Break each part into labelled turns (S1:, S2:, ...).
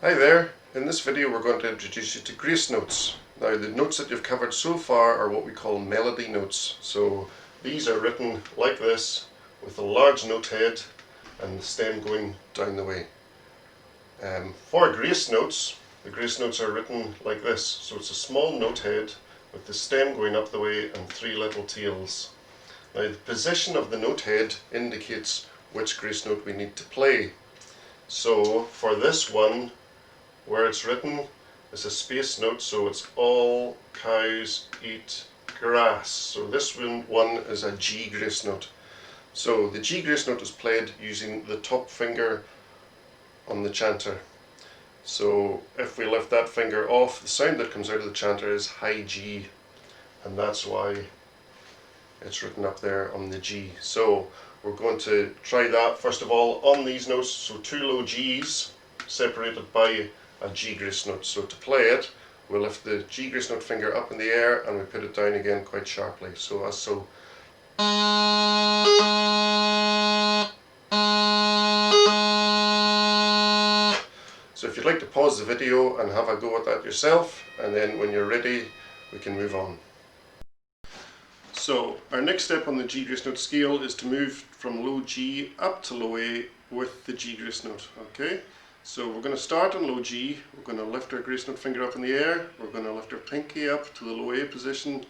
S1: Hi there, in this video we're going to introduce you to grace notes. Now the notes that you've covered so far are what we call melody notes. So these are written like this with a large note head and the stem going down the way. For grace notes, the grace notes are written like this. So it's a small note head with the stem going up the way and three little tails. Now the position of the note head indicates which grace note we need to play. So for this one, where it's written is a space note, so it's all cows eat grass. So this one is a G grace note. So the G grace note is played using the top finger on the chanter. So if we lift that finger off, the sound that comes out of the chanter is high G, and that's why it's written up there on the G. So we're going to try that first of all on these notes. So two low G's separated by a G grace note. So to play it, we lift the G grace note finger up in the air and we put it down again quite sharply. So as so. So if you'd like to pause the video and have a go at that yourself, and then when you're ready we can move on. So our next step on the G grace note scale is to move from low G up to low A with the G grace note. Okay, so we're going to start on low G, we're going to lift our grace note finger up in the air, we're going to lift our pinky up to the low A position,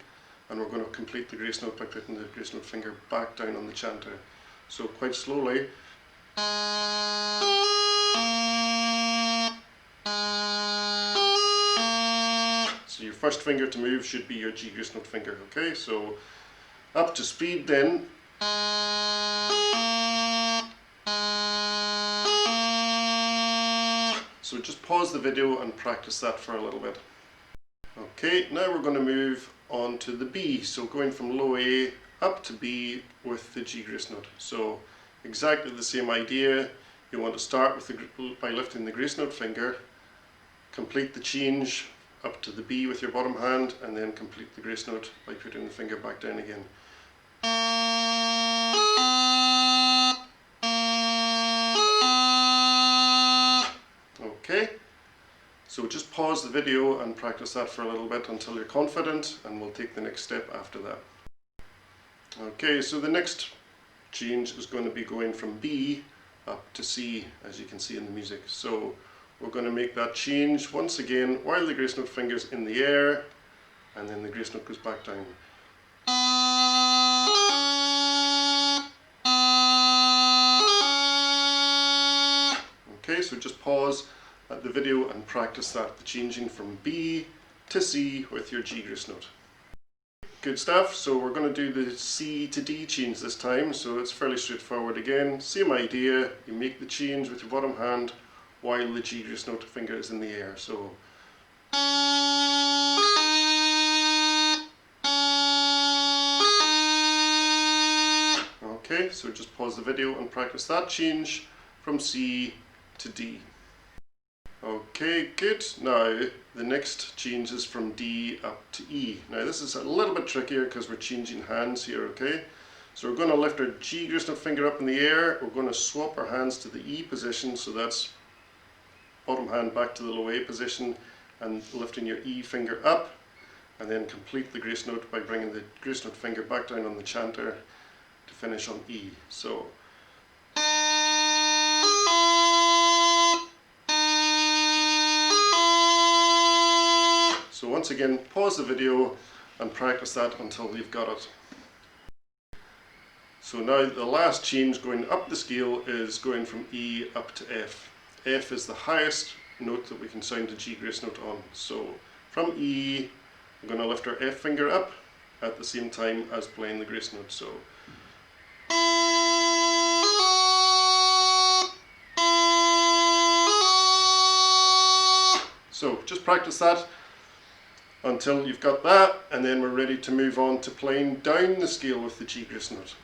S1: and we're going to complete the grace note by putting the grace note finger back down on the chanter. So quite slowly. So your first finger to move should be your G grace note finger. Okay, so up to speed then. So just pause the video and practice that for a little bit. Okay, now we're going to move on to the B. So going from low A up to B with the G grace note. So exactly the same idea. You want to start with by lifting the grace note finger, complete the change up to the B with your bottom hand, and then complete the grace note by putting the finger back down again. Okay, so just pause the video and practice that for a little bit until you're confident, and we'll take the next step after that. Okay, so the next change is going to be going from B up to C, as you can see in the music. So we're going to make that change once again while the grace note finger's in the air, and then the grace note goes back down. Okay, so just pause at the video and practice that, the changing from B to C with your G grace note. Good stuff. So we're going to do the C to D change this time, so it's fairly straightforward again. Same idea, you make the change with your bottom hand while the G grace note finger is in the air. So okay, so just pause the video and practice that change from C to D. Okay, good. Now the next change is from D up to E. Now this is a little bit trickier because we're changing hands here, okay? So we're going to lift our G grace note finger up in the air, we're going to swap our hands to the E position, so that's bottom hand back to the low A position, and lifting your E finger up, and then complete the grace note by bringing the grace note finger back down on the chanter to finish on E. So once again, pause the video and practice that until you've got it. So now the last change going up the scale is going from E up to F. F is the highest note that we can sound a G grace note on. So from E, we're going to lift our F finger up at the same time as playing the grace note. So just practice that until you've got that, and then we're ready to move on to playing down the scale with the G grace note.